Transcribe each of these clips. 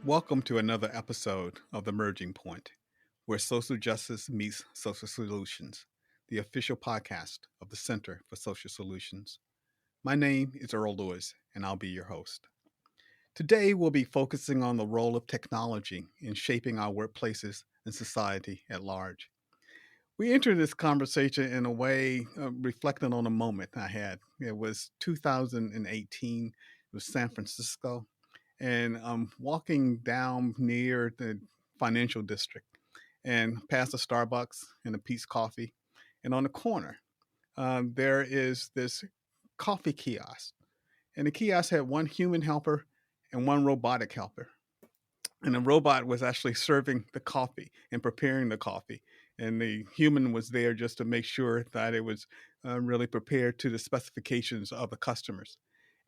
Welcome to another episode of The Merging Point, where social justice meets social solutions, the official podcast of the Center for Social Solutions. My name is Earl Lewis, and I'll be your host. Today, we'll be focusing on the role of technology in shaping our workplaces and society at large. We entered this conversation in a way reflecting on a moment I had. It was 2018, it was San Francisco, and I'm walking down near the financial district and past a Starbucks and a Pete's Coffee. And on the corner, there is this coffee kiosk. And the kiosk had one human helper and one robotic helper. And the robot was actually serving the coffee and preparing the coffee. And the human was there just to make sure that it was really prepared to the specifications of the customers.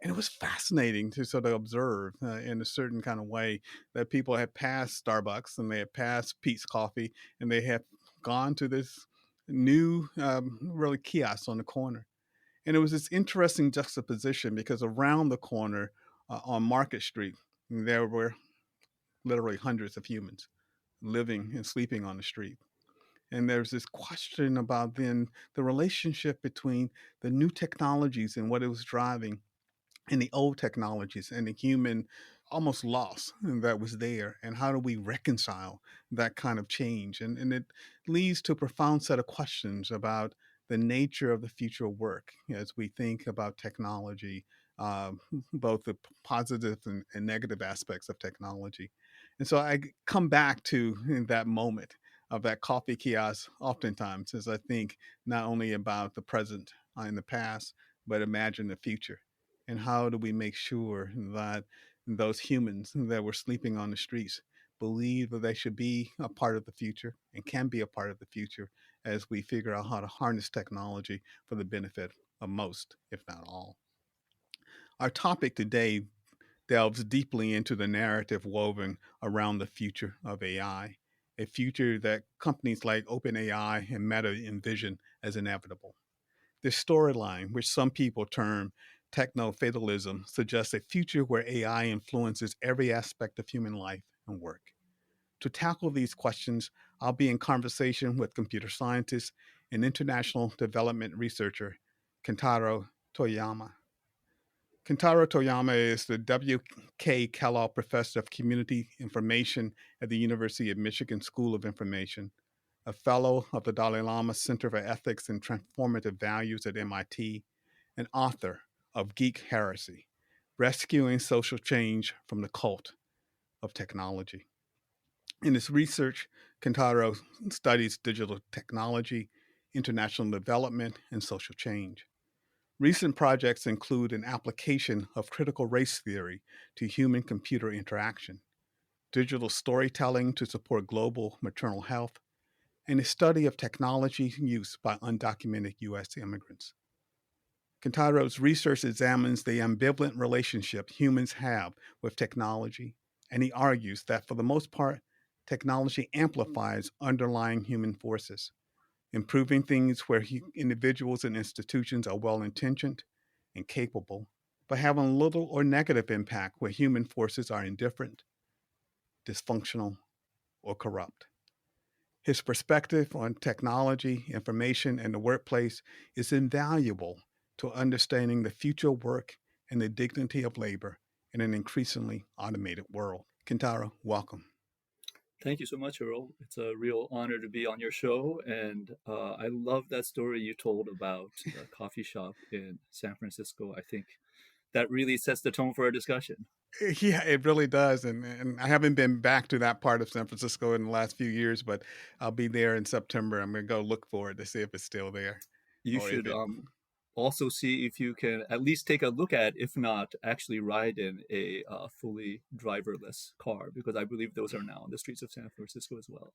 And it was fascinating to sort of observe in a certain kind of way that people had passed Starbucks and they had passed Pete's Coffee and they had gone to this new, really kiosk on the corner. And it was this interesting juxtaposition because around the corner on Market Street, there were literally hundreds of humans living and sleeping on the street. And there's this question about then the relationship between the new technologies and what it was driving and the old technologies and the human almost loss that was there, and how do we reconcile that kind of change, and it leads to a profound set of questions about the nature of the future of work as we think about technology, uh, both the positive and negative aspects of technology. And so I come back to that moment of that coffee kiosk oftentimes as I think not only about the present and the past, but imagine the future. And how do we make sure that those humans that were sleeping on the streets believe that they should be a part of the future and can be a part of the future as we figure out how to harness technology for the benefit of most, if not all? Our topic today delves deeply into the narrative woven around the future of AI, a future that companies like OpenAI and Meta envision as inevitable. This storyline, which some people term techno fatalism, suggests a future where AI influences every aspect of human life and work. To tackle these questions, I'll be in conversation with computer scientist and international development researcher Kentaro Toyama. Kentaro Toyama is the W.K. Kellogg Professor of Community Information at the University of Michigan School of Information, a fellow of the Dalai Lama Center for Ethics and Transformative Values at MIT, and author of Geek Heresy: Rescuing Social Change from the Cult of Technology. In his research, Kentaro studies digital technology, international development, and social change. Recent projects include an application of critical race theory to human computer interaction, digital storytelling to support global maternal health, and a study of technology use by undocumented U.S. immigrants. Kintaro's research examines the ambivalent relationship humans have with technology, and he argues that for the most part, technology amplifies underlying human forces, improving things where individuals and institutions are well intentioned and capable, but having little or negative impact where human forces are indifferent, dysfunctional, or corrupt. His perspective on technology, information, and the workplace is invaluable to understanding the future of work and the dignity of labor in an increasingly automated world. Kentaro, welcome. Thank you so much, Earl. It's a real honor to be on your show, and I love that story you told about the coffee shop in San Francisco. I think that really sets the tone for our discussion. Yeah, it really does. And I haven't been back to that part of San Francisco in the last few years, but I'll be there in September. I'm going to go look for it to see if it's still there You or if should it. also see if you can at least take a look at, if not actually ride in a fully driverless car, because I believe those are now on the streets of San Francisco as well.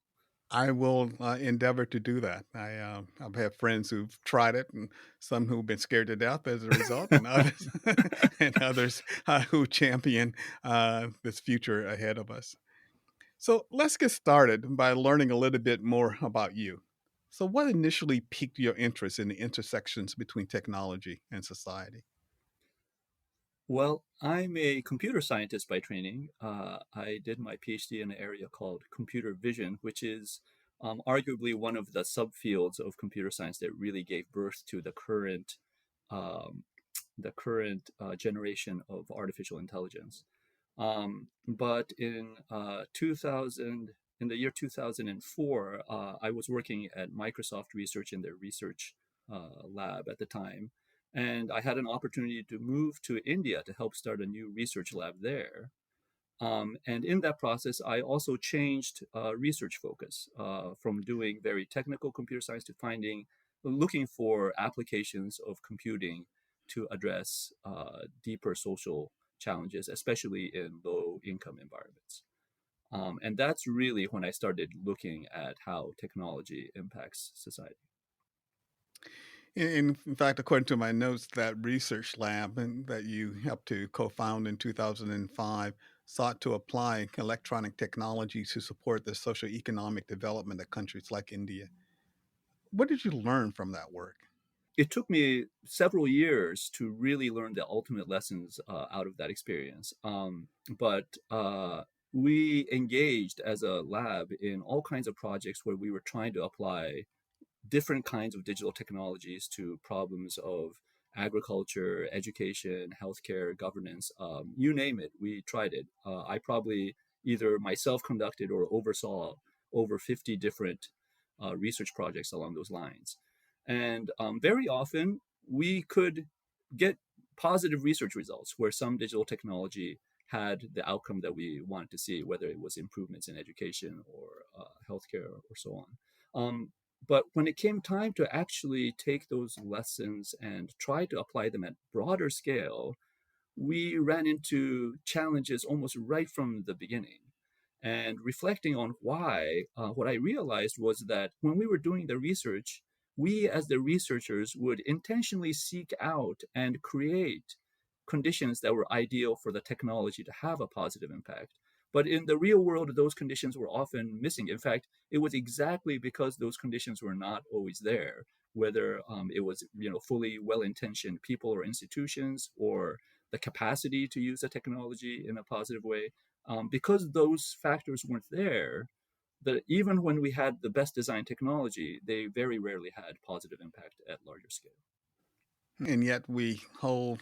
I will endeavor to do that. I've had friends who've tried it, and some who've been scared to death as a result, and others and others who champion this future ahead of us. So let's get started by learning a little bit more about you. So, what initially piqued your interest in the intersections between technology and society? Well, I'm a computer scientist by training. I did my PhD in an area called computer vision, which is arguably one of the subfields of computer science that really gave birth to um, the current generation of artificial intelligence. But in the year 2004, I was working at Microsoft Research in their research lab at the time, and I had an opportunity to move to India to help start a new research lab there. And in that process, I also changed research focus from doing very technical computer science to looking for applications of computing to address deeper social challenges, especially in low income environments. And that's really when I started looking at how technology impacts society. In fact, according to my notes, that research lab that you helped to co-found in 2005 sought to apply electronic technology to support the socio-economic development of countries like India. What did you learn from that work? It took me several years to really learn the ultimate lessons out of that experience. But we engaged as a lab in all kinds of projects where we were trying to apply different kinds of digital technologies to problems of agriculture, education, healthcare, governance, you name it, we tried it. I probably either myself conducted or oversaw over 50 different research projects along those lines. And very often we could get positive research results where some digital technology had the outcome that we wanted to see, whether it was improvements in education or healthcare or so on. But when it came time to actually take those lessons and try to apply them at broader scale, we ran into challenges almost right from the beginning. And reflecting on why, what I realized was that when we were doing the research, we as the researchers would intentionally seek out and create conditions that were ideal for the technology to have a positive impact. But in the real world, those conditions were often missing. In fact, it was exactly because those conditions were not always there, whether it was fully well-intentioned people or institutions, or the capacity to use the technology in a positive way. Because those factors weren't there, that even when we had the best design technology, they very rarely had positive impact at larger scale. And yet we hold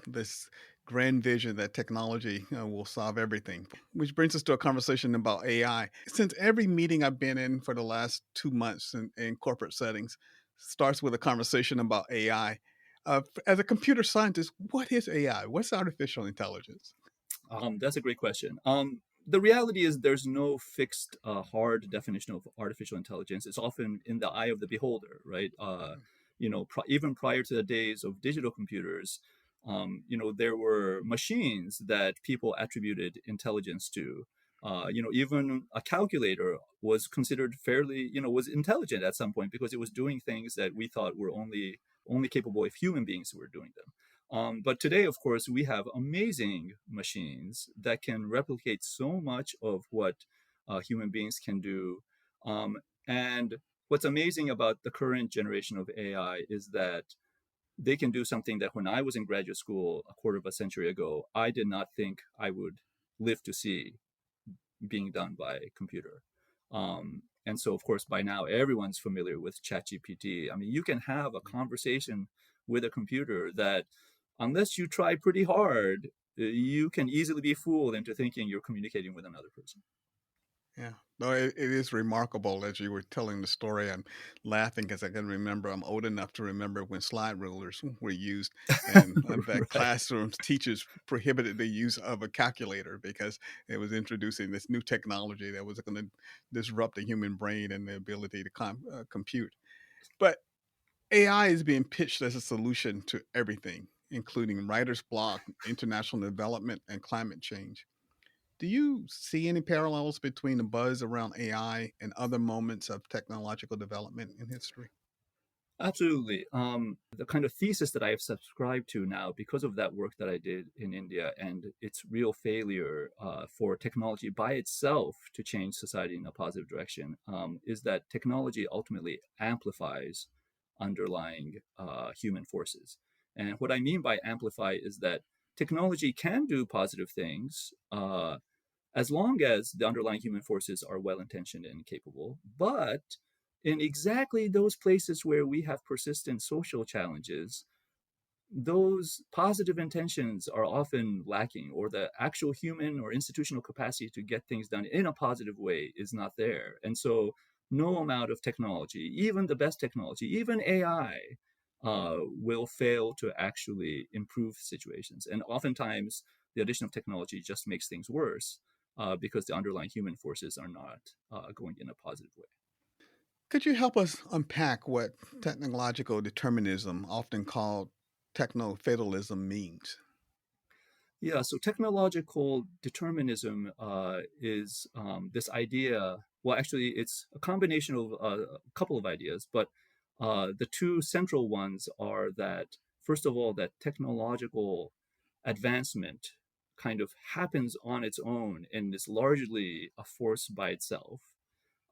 this grand vision that technology will solve everything, which brings us to a conversation about AI. Since every meeting I've been in for the last 2 months in corporate settings starts with a conversation about AI, as a computer scientist, what is AI? What's artificial intelligence? That's a great question. The reality is there's no fixed, hard definition of artificial intelligence. It's often in the eye of the beholder, right? Even prior to the days of digital computers, there were machines that people attributed intelligence to. Even a calculator was considered fairly, was intelligent at some point because it was doing things that we thought were only capable if human beings were doing them. But today, of course, we have amazing machines that can replicate so much of what human beings can do. And what's amazing about the current generation of AI is that they can do something that when I was in graduate school a quarter of a century ago, I did not think I would live to see being done by a computer. And so, of course, by now everyone's familiar with ChatGPT. I mean, you can have a conversation with a computer that, unless you try pretty hard, you can easily be fooled into thinking you're communicating with another person. Yeah. No, it is remarkable as you were telling the story. I'm laughing because I can remember I'm old enough to remember when slide rulers were used, and I bet Right. classrooms teachers prohibited the use of a calculator because it was introducing this new technology that was going to disrupt the human brain and the ability to compute. But AI is being pitched as a solution to everything, including writer's block, international development, and climate change. Do you see any parallels between the buzz around AI and other moments of technological development in history? Absolutely. The kind of thesis that I have subscribed to now, because of that work that I did in India and its real failure for technology by itself to change society in a positive direction, is that technology ultimately amplifies underlying human forces. And what I mean by amplify is that technology can do positive things as long as the underlying human forces are well intentioned and capable. But in exactly those places where we have persistent social challenges, those positive intentions are often lacking, or the actual human or institutional capacity to get things done in a positive way is not there. And so, no amount of technology, even the best technology, even AI, will fail to actually improve situations. And oftentimes, the addition of technology just makes things worse because the underlying human forces are not going in a positive way. Could you help us unpack what technological determinism, often called techno fatalism, means? Yeah, so technological determinism is this idea. Well, actually, it's a combination of a couple of ideas, but the two central ones are that, first of all, that technological advancement kind of happens on its own and is largely a force by itself.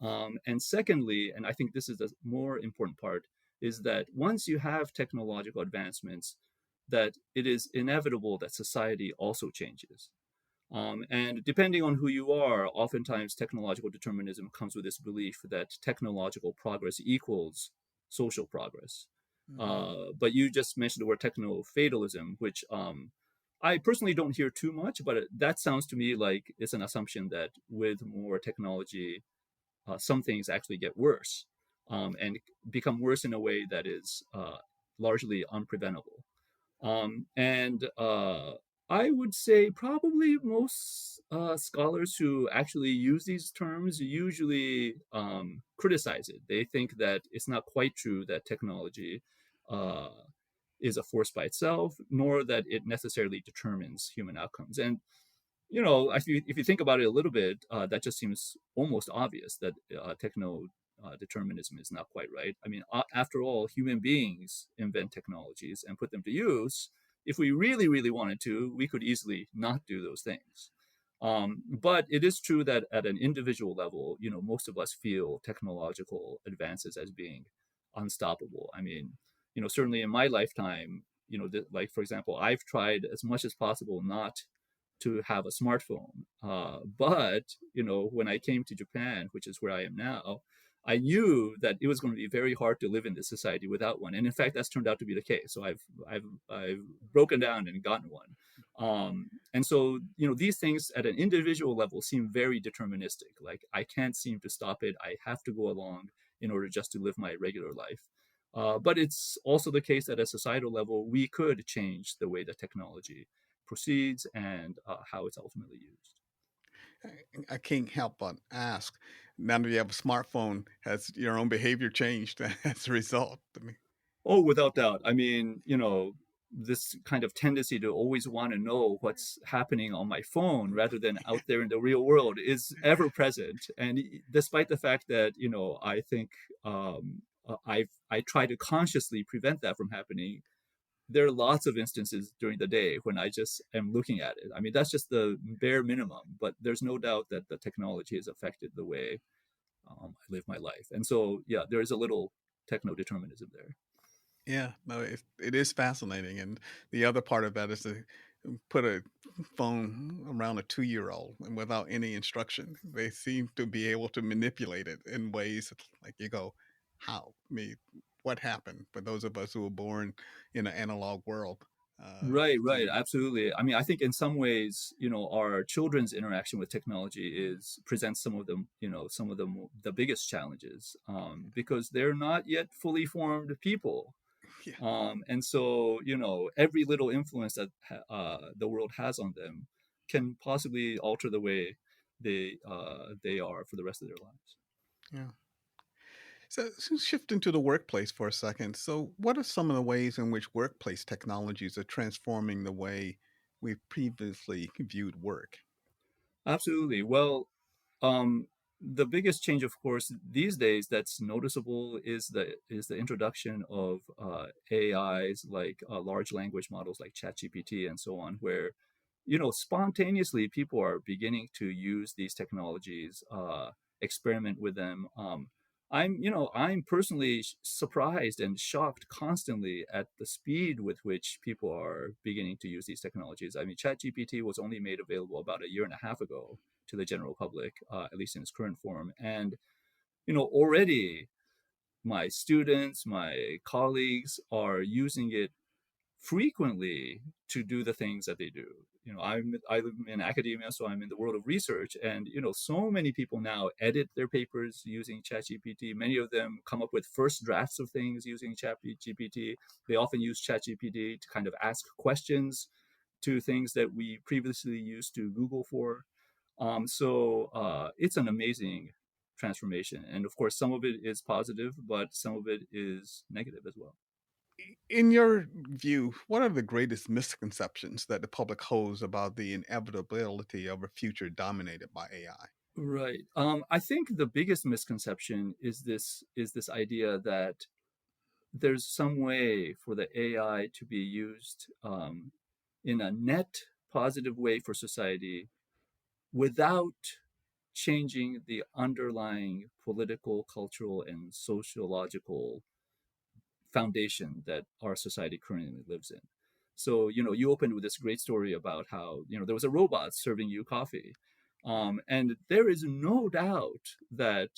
And secondly, and I think this is the more important part, is that once you have technological advancements, that it is inevitable that society also changes. And depending on who you are, oftentimes technological determinism comes with this belief that technological progress equals social progress. Mhm. But you just mentioned the word techno fatalism, which I personally don't hear too much, but that sounds to me like it's an assumption that with more technology, some things actually get worse and become worse in a way that is largely unpreventable. And I would say probably most scholars who actually use these terms usually criticize it. They think that it's not quite true that technology uh, is a force by itself, nor that it necessarily determines human outcomes. And if you think about it a little bit, that just seems almost obvious that techno determinism is not quite right. I mean, after all, human beings invent technologies and put them to use. If we really, really wanted to, we could easily not do those things. But it is true that at an individual level, most of us feel technological advances as being unstoppable. I mean, certainly in my lifetime, like for example, I've tried as much as possible not to have a smartphone. But when I came to Japan, which is where I am now, I knew that it was going to be very hard to live in this society without one. And in fact, that's turned out to be the case. So I've broken down and gotten one. And so these things at an individual level seem very deterministic. Like I can't seem to stop it. I have to go along in order just to live my regular life. But it's also the case that at a societal level, we could change the way that technology proceeds and how it's ultimately used. I can't help but ask. Now that you have a smartphone, has your own behavior changed as a result? I mean, Oh, without doubt. I mean, this kind of tendency to always want to know what's happening on my phone rather than out there in the real world is ever present. And despite the fact that, I think I try to consciously prevent that from happening, there are lots of instances during the day when I just am looking at it. I mean, that's just the bare minimum, but there's no doubt that the technology has affected the way I live my life. And so, yeah, there is a little techno determinism there. yeah, no, it is fascinating. And the other part of that is to put a phone around a 2-year-old and without any instruction. They seem to be able to manipulate it in ways like you go, how? I mean, what happened for those of us who were born in an analog world? Right, right, To absolutely. I mean, I think in some ways, our children's interaction with technology is presents some of the biggest challenges because they're not yet fully formed people. yeah, And so, every little influence that the world has on them can possibly alter the way they are for the rest of their lives. yeah. So shifting to the workplace for a second. So, what are some of the ways in which workplace technologies are transforming the way we previously viewed work? Absolutely. Well, Um, the biggest change, of course, these days that's noticeable is the introduction of AIs like large language models like ChatGPT and so on, where spontaneously people are beginning to use these technologies, experiment with them. I'm personally surprised and shocked constantly at the speed with which people are beginning to use these technologies. I mean, ChatGPT was only made available about a year and a half ago to the general public, at least in its current form. And already my students, my colleagues are using it frequently to do the things that they do. I'm in academia, so I'm in the world of research, and so many people now edit their papers using ChatGPT. Many of them come up with first drafts of things using ChatGPT. They often use ChatGPT to kind of ask questions to things that we previously used to Google for. So it's an amazing transformation, and of course, some of it is positive, but some of it is negative as well. In your view, what are the greatest misconceptions that the public holds about the inevitability of a future dominated by AI? Right. I think the biggest misconception is this idea that there's some way for the AI to be used in a net positive way for society without changing the underlying political, cultural, and sociological foundation that our society currently lives in. So, you opened with this great story about how, there was a robot serving you coffee. And there is no doubt that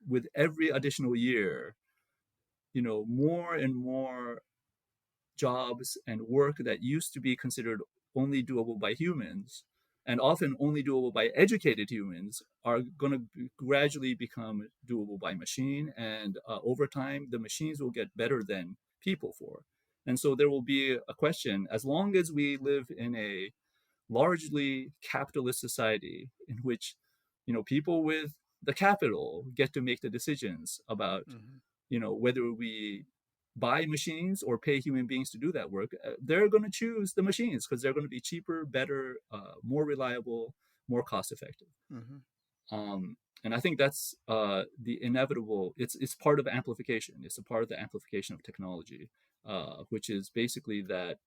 with every additional year, more and more jobs and work that used to be considered only doable by humans and often only doable by educated humans are going to gradually become doable by machine, and over time the machines will get better than people for. And so there will be a question, as long as we live in a largely capitalist society in which people with the capital get to make the decisions about Mhm. whether we buy machines or pay human beings to do that work. They're going to choose the machines because they're going to be cheaper, better, more reliable, more cost effective. Mhm. And I think that's the inevitable. It's part of amplification. It's a part of the amplification of technology, which is basically that,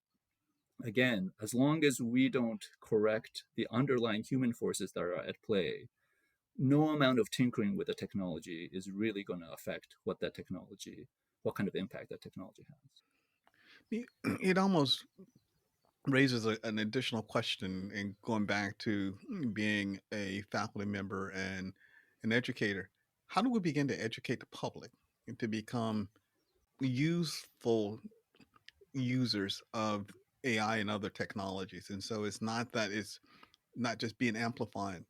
again, as long as we don't correct the underlying human forces that are at play, no amount of tinkering with the technology is really going to affect what kind of impact that technology has. It almost raises an additional question, and going back to being a faculty member and an educator, how do we begin to educate the public and to become useful users of AI and other technologies? And so it's not that it's not just being amplified,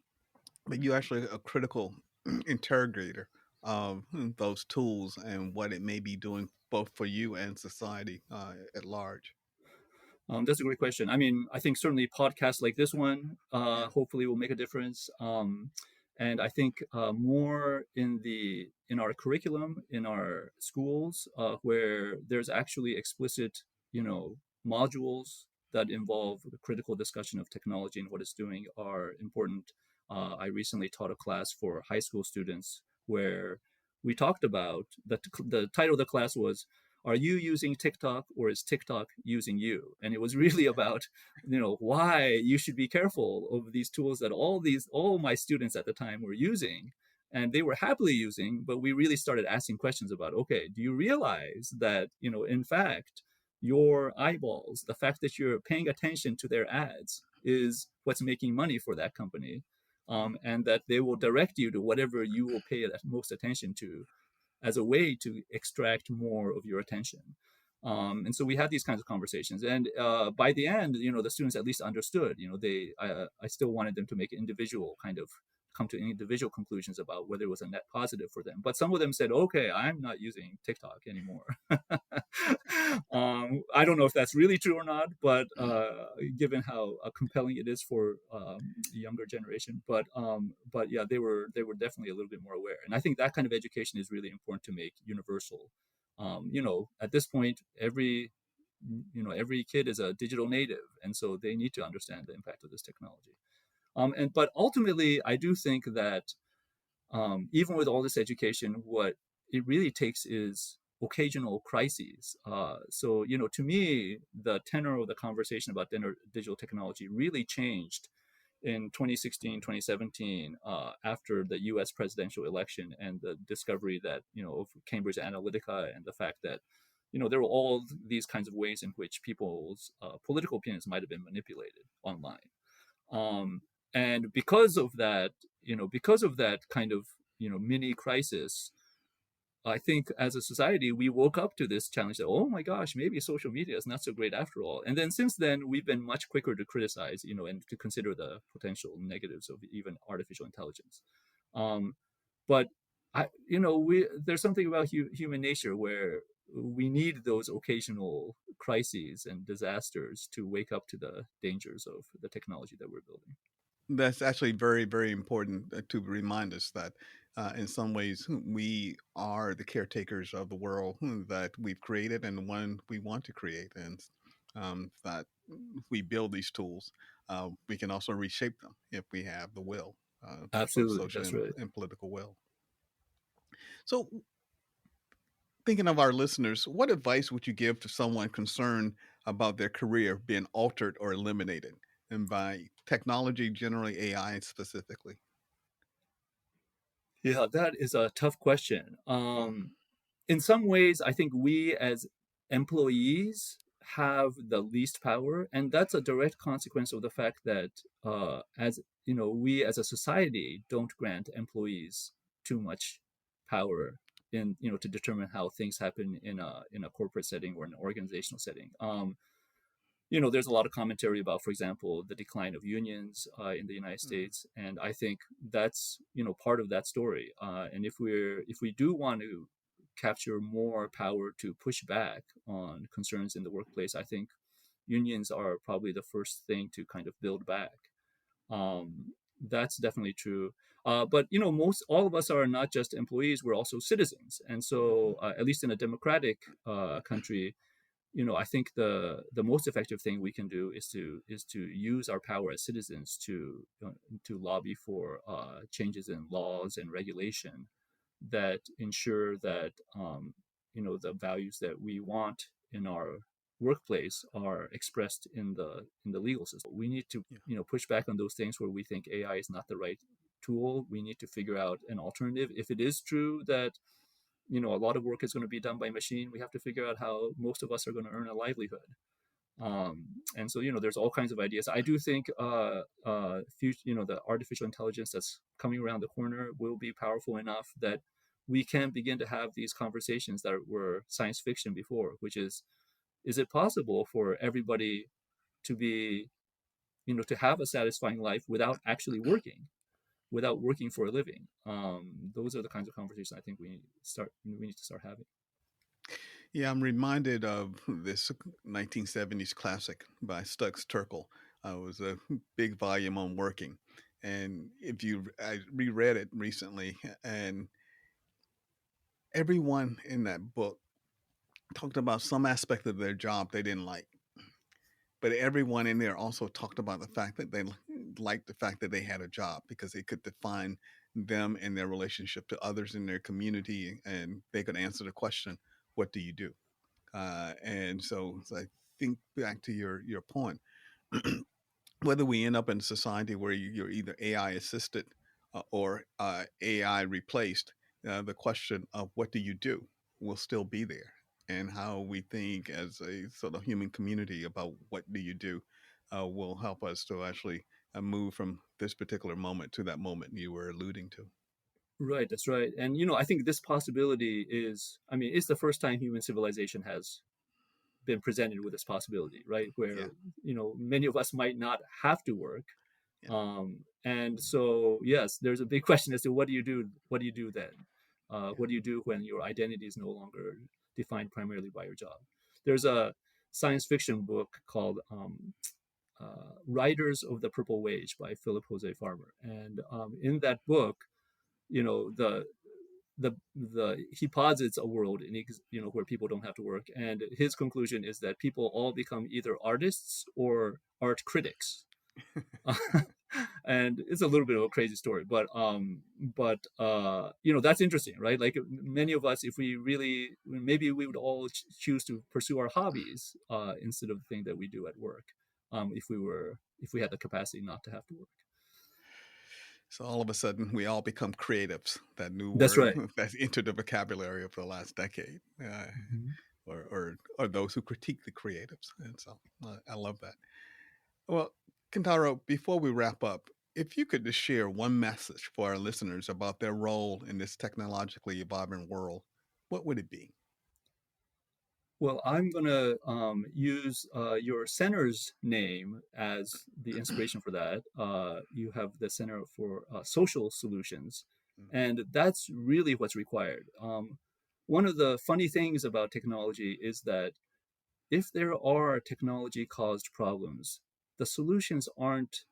but you actually a critical interrogator of those tools and what it may be doing both for you and society at large. That's a great question. I mean, I think certainly podcasts like this one Yeah. hopefully will make a difference. And I think more in our curriculum in our schools, where there's actually explicit, modules that involve the critical discussion of technology and what it's doing are important. I recently taught a class for high school students where we talked about the title of the class was, are you using TikTok or is TikTok using you? And it was really about, why you should be careful of these tools that all my students at the time were using, and they were happily using, but we really started asking questions about, okay, do you realize that, in fact, your eyeballs, the fact that you're paying attention to their ads is what's making money for that company. And that they will direct you to whatever you will pay most attention to as a way to extract more of your attention. And so we had these kinds of conversations, and by the end, the students at least understood. I still wanted them to make individual kind of come to individual conclusions about whether it was a net positive for them. But some of them said, "Okay, I'm not using TikTok anymore." I don't know if that's really true or not, but given how compelling it is for the younger generation, but yeah, they were definitely a little bit more aware, and I think that kind of education is really important to make universal. At this point, every kid is a digital native, and so they need to understand the impact of this technology. And but ultimately, I do think that even with all this education, what it really takes is occasional crises. So, to me, the tenor of the conversation about digital technology really changed in 2016, 2017, after the US presidential election and the discovery that, of Cambridge Analytica, and the fact that, there were all these kinds of ways in which people's political opinions might have been manipulated online. Um, and because of that kind of, mini crisis, I think as a society, we woke up to this challenge that, oh my gosh, maybe social media is not so great after all. And then since then, we've been much quicker to criticize, and to consider the potential negatives of even artificial intelligence. Um, but there's something about human nature where we need those occasional crises and disasters to wake up to the dangers of the technology that we're building. That's actually very, very important to remind us that in some ways we are the caretakers of the world that we've created and the one we want to create. And that if we build these tools, we can also reshape them if we have the will, both Absolutely, social that's right. and political will. So, thinking of our listeners, what advice would you give to someone concerned about their career being altered or eliminated? And by technology, generally AI specifically. Yeah, that is a tough question. In some ways, I think we as employees have the least power, and that's a direct consequence of the fact that, as we as a society don't grant employees too much power in to determine how things happen in a corporate setting or an organizational setting. There's a lot of commentary about, for example, the decline of unions in the United Mhm. States, and I think that's part of that story. And if we do want to capture more power to push back on concerns in the workplace, I think unions are probably the first thing to kind of build back. That's definitely true. But most all of us are not just employees; we're also citizens, and so at least in a democratic country, I think the most effective thing we can do is to use our power as citizens to lobby for changes in laws and regulation that ensure that the values that we want in our workplace are expressed in the legal system. We need to Yeah. push back on those things where we think AI is not the right tool. We need to figure out an alternative. If it is true that a lot of work is going to be done by machine, we have to figure out how most of us are going to earn a livelihood. And so there's all kinds of ideas. I do think the artificial intelligence that's coming around the corner will be powerful enough that we can begin to have these conversations that were science fiction before, which is it possible for everybody to be to have a satisfying life without actually working, without working for a living? Those are the kinds of conversations I think we need to start having. Yeah, I'm reminded of this 1970s classic by Stux Terkel. It was a big volume on working. And I reread it recently, and everyone in that book talked about some aspect of their job they didn't like. But everyone in there also talked about the fact that they liked the fact that they had a job because it could define them and their relationship to others in their community, and they could answer the question, "What do you do?" And so I think back to your point, whether we end up in a society where you're either AI assisted or AI replaced, the question of what do you do will still be there. And how we think as a sort of human community about what do you do will help us to actually move from this particular moment to that moment you were alluding to. Right, that's right. And I think this possibility is, I mean, it's the first time human civilization has been presented with this possibility, right? Where, Yeah, many of us might not have to work. yeah, And so, yes, there's a big question as to what do you do? What do you do then? yeah. What do you do when your identity is no longer defined primarily by your job? There's a science fiction book called Riders of the Purple Wage by Philip Jose Farmer. And in that book, you know, the he posits a world where people don't have to work, and his conclusion is that people all become either artists or art critics. And it's a little bit of a crazy story, but that's interesting, right? Like many of us, if we really, maybe we would all choose to pursue our hobbies instead of the thing that we do at work, if we had the capacity not to have to work. So all of a sudden, we all become creatives. That new That's word right. that's entered the vocabulary of the last decade, Mhm. or those who critique the creatives. And so I love that. Well, Kentaro, before we wrap up, if you could just share one message for our listeners about their role in this technologically evolving world, what would it be? Well, I'm going to use your center's name as the inspiration for that. You have the Center for Social Solutions, and that's really what's required. One of the funny things about technology is that if there are technology caused problems, the solutions aren't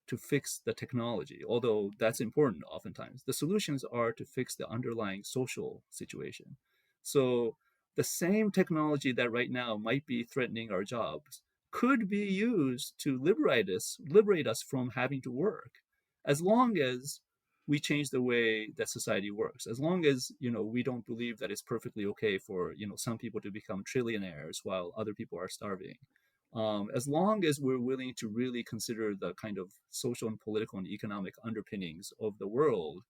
to fix the technology, although that's important oftentimes. The solutions are to fix the underlying social situation. So the same technology that right now might be threatening our jobs could be used to liberate us from having to work, as long as we change the way that society works. As long as we don't believe that it's perfectly okay for some people to become trillionaires while other people are starving, as long as we're willing to really consider the kind of social and political and economic underpinnings of the world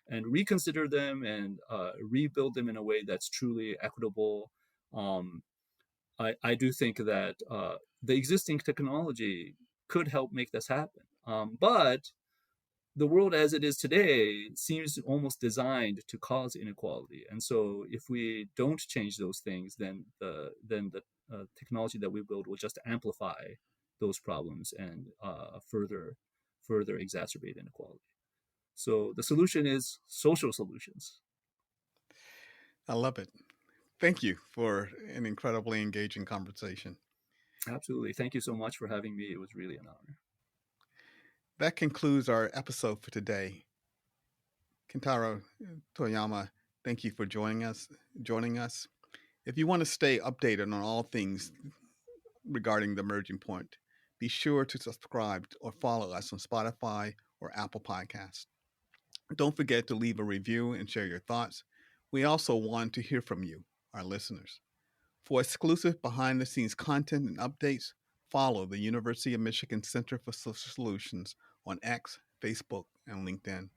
and reconsider them and rebuild them in a way that's truly equitable, um, I do think that the existing technology could help make this happen. But the world as it is today seems almost designed to cause inequality. And so if we don't change those things, then the technology that we build will just amplify those problems and further exacerbate inequality. So the solution is social solutions. I love it. Thank you for an incredibly engaging conversation. Absolutely. Thank you so much for having me. It was really an honor. That concludes our episode for today. Kentaro Toyama, thank you for joining us. Joining us. If you want to stay updated on all things regarding the merging point, be sure to subscribe or follow us on Spotify or Apple Podcasts. Don't forget to leave a review and share your thoughts. We also want to hear from you, our listeners. For exclusive behind the scenes content and updates, follow the University of Michigan Center for Social Solutions on X, Facebook, and LinkedIn.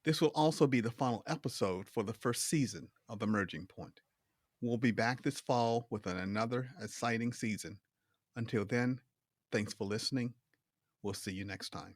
This will also be the final episode for the first season of The Merging Point. We'll be back this fall with another exciting season. Until then, thanks for listening. We'll see you next time.